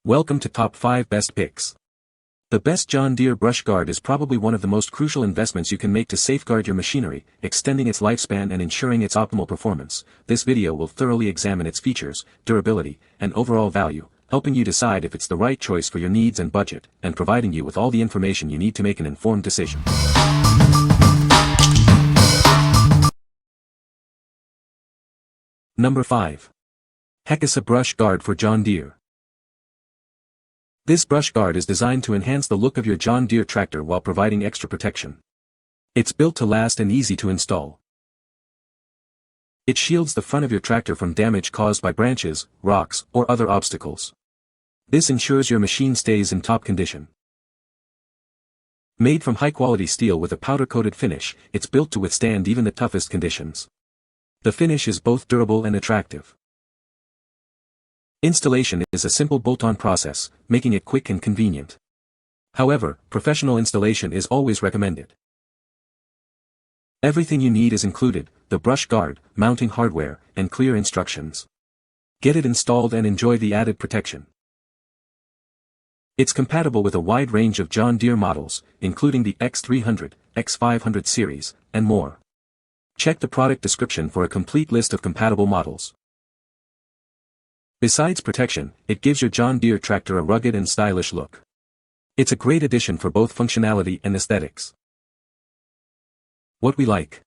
Welcome to Top 5 Best Picks. The best John Deere Brush Guard is probably one of the most crucial investments you can make to safeguard your machinery, extending its lifespan and ensuring its optimal performance. This video will thoroughly examine its features, durability, and overall value, helping you decide if it's the right choice for your needs and budget, and providing you with all the information you need to make an informed decision. Number 5. HECASA Brush Guard for John Deere. This brush guard is designed to enhance the look of your John Deere tractor while providing extra protection. It's built to last and easy to install. It shields the front of your tractor from damage caused by branches, rocks, or other obstacles. This ensures your machine stays in top condition. Made from high-quality steel with a powder-coated finish, it's built to withstand even the toughest conditions. The finish is both durable and attractive. Installation is a simple bolt-on process, making it quick and convenient. However, professional installation is always recommended. Everything you need is included: the brush guard, mounting hardware, and clear instructions. Get it installed and enjoy the added protection. It's compatible with a wide range of John Deere models, including the X300, X500 series, and more. Check the product description for a complete list of compatible models. Besides protection, it gives your John Deere tractor a rugged and stylish look. It's a great addition for both functionality and aesthetics. What we like.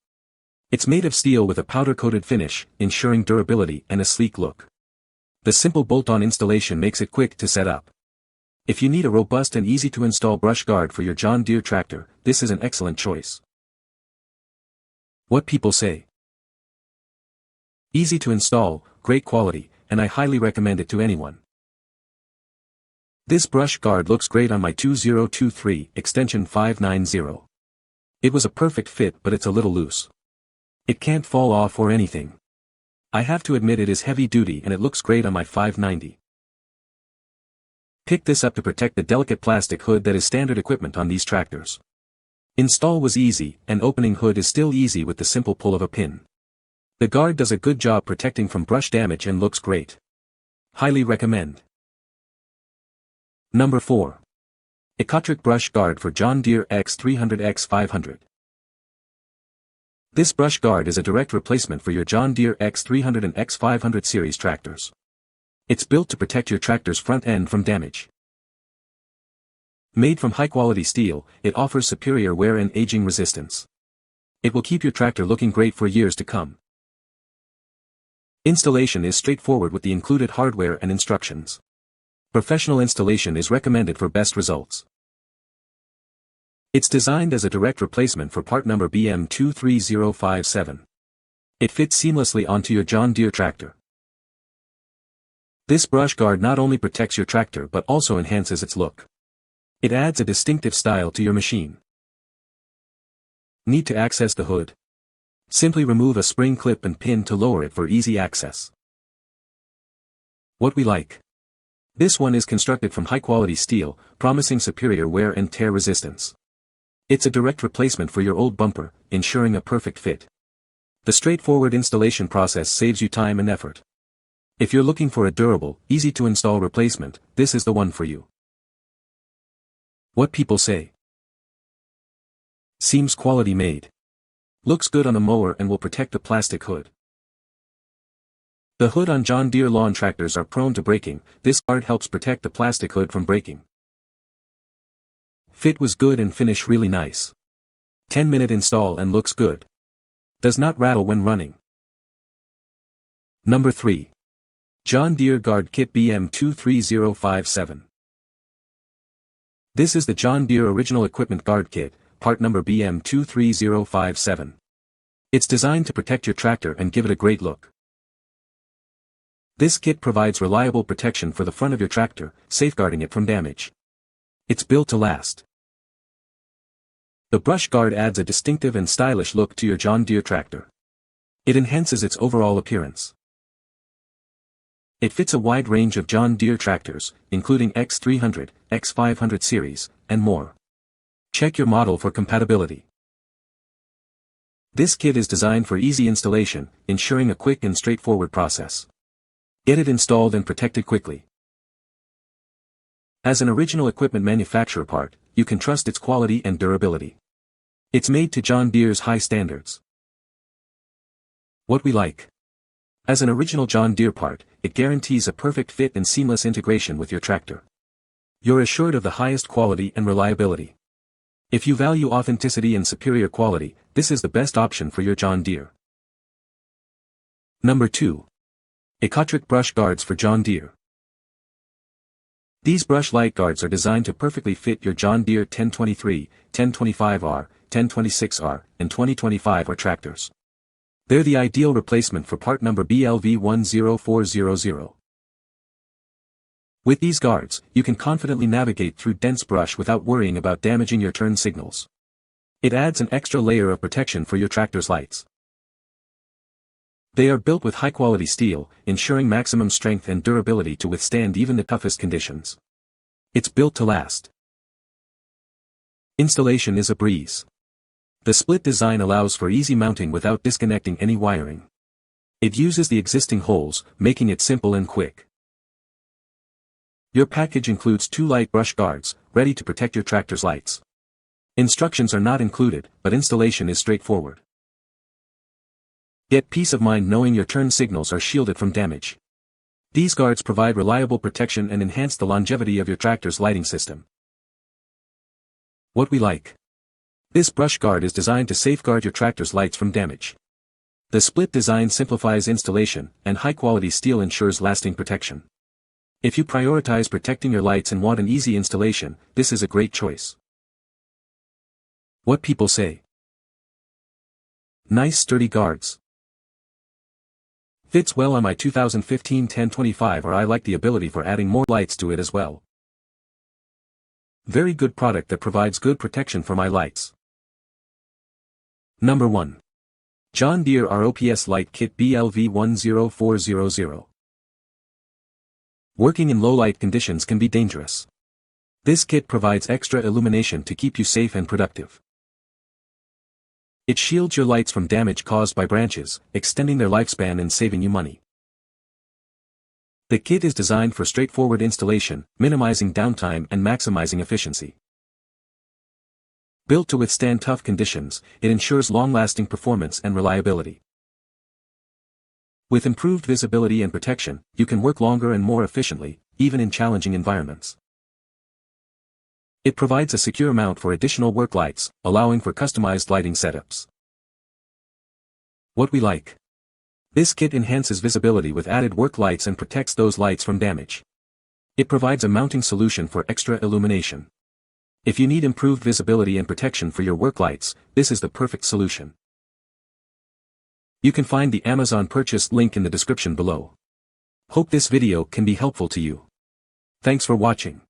It's made of steel with a powder-coated finish, ensuring durability and a sleek look. The simple bolt-on installation makes it quick to set up. If you need a robust and easy-to-install brush guard for your John Deere tractor, this is an excellent choice. What people say. Easy to install, great quality, and I highly recommend it to anyone. This brush guard looks great on my 2023 extension 590. It was a perfect fit, but it's a little loose. It can't fall off or anything. I have to admit it is heavy duty and it looks great on my 590. Pick this up to protect the delicate plastic hood that is standard equipment on these tractors. Install was easy, and opening hood is still easy with the simple pull of a pin. The guard does a good job protecting from brush damage and looks great. Highly recommend. Number 4. ECOTRIC Brush Guard for John Deere X300 X500. This brush guard is a direct replacement for your John Deere X300 and X500 series tractors. It's built to protect your tractor's front end from damage. Made from high-quality steel, it offers superior wear and aging resistance. It will keep your tractor looking great for years to come. Installation is straightforward with the included hardware and instructions. Professional installation is recommended for best results. It's designed as a direct replacement for part number BM23057. It fits seamlessly onto your John Deere tractor. This brush guard not only protects your tractor but also enhances its look. It adds a distinctive style to your machine. Need to access the hood? Simply remove a spring clip and pin to lower it for easy access. What we like. This one is constructed from high-quality steel, promising superior wear and tear resistance. It's a direct replacement for your old bumper, ensuring a perfect fit. The straightforward installation process saves you time and effort. If you're looking for a durable, easy-to-install replacement, this is the one for you. What people say. Seems quality made. Looks good on a mower and will protect the plastic hood. The hood on John Deere lawn tractors are prone to breaking. This guard helps protect the plastic hood from breaking. Fit was good and finish really nice. 10-minute install and looks good. Does not rattle when running. Number 3. John Deere Guard Kit BM23057. This is the John Deere Original Equipment Guard Kit, part number BM23057. It's designed to protect your tractor and give it a great look. This kit provides reliable protection for the front of your tractor, safeguarding it from damage. It's built to last. The brush guard adds a distinctive and stylish look to your John Deere tractor. It enhances its overall appearance. It fits a wide range of John Deere tractors, including X300, X500 series, and more. Check your model for compatibility. This kit is designed for easy installation, ensuring a quick and straightforward process. Get it installed and protected quickly. As an original equipment manufacturer part, you can trust its quality and durability. It's made to John Deere's high standards. What we like. As an original John Deere part, it guarantees a perfect fit and seamless integration with your tractor. You're assured of the highest quality and reliability. If you value authenticity and superior quality, this is the best option for your John Deere. Number 2. ECOTRIC Brush Guards for John Deere. These brush light guards are designed to perfectly fit your John Deere 1023, 1025R, 1026R, and 2025R tractors. They're the ideal replacement for part number BLV10400. With these guards, you can confidently navigate through dense brush without worrying about damaging your turn signals. It adds an extra layer of protection for your tractor's lights. They are built with high-quality steel, ensuring maximum strength and durability to withstand even the toughest conditions. It's built to last. Installation is a breeze. The split design allows for easy mounting without disconnecting any wiring. It uses the existing holes, making it simple and quick. Your package includes 2 light brush guards, ready to protect your tractor's lights. Instructions are not included, but installation is straightforward. Get peace of mind knowing your turn signals are shielded from damage. These guards provide reliable protection and enhance the longevity of your tractor's lighting system. What we like. This brush guard is designed to safeguard your tractor's lights from damage. The split design simplifies installation, and high-quality steel ensures lasting protection. If you prioritize protecting your lights and want an easy installation, this is a great choice. What people say. Nice sturdy guards. Fits well on my 2015 1025, or I like the ability for adding more lights to it as well. Very good product that provides good protection for my lights. Number 1. John Deere ROPS Light Kit BLV10400. Working in low light conditions can be dangerous. This kit provides extra illumination to keep you safe and productive. It shields your lights from damage caused by branches, extending their lifespan and saving you money. The kit is designed for straightforward installation, minimizing downtime and maximizing efficiency. Built to withstand tough conditions, it ensures long-lasting performance and reliability. With improved visibility and protection, you can work longer and more efficiently, even in challenging environments. It provides a secure mount for additional work lights, allowing for customized lighting setups. What we like. This kit enhances visibility with added work lights and protects those lights from damage. It provides a mounting solution for extra illumination. If you need improved visibility and protection for your work lights, this is the perfect solution. You can find the Amazon purchase link in the description below. Hope this video can be helpful to you. Thanks for watching.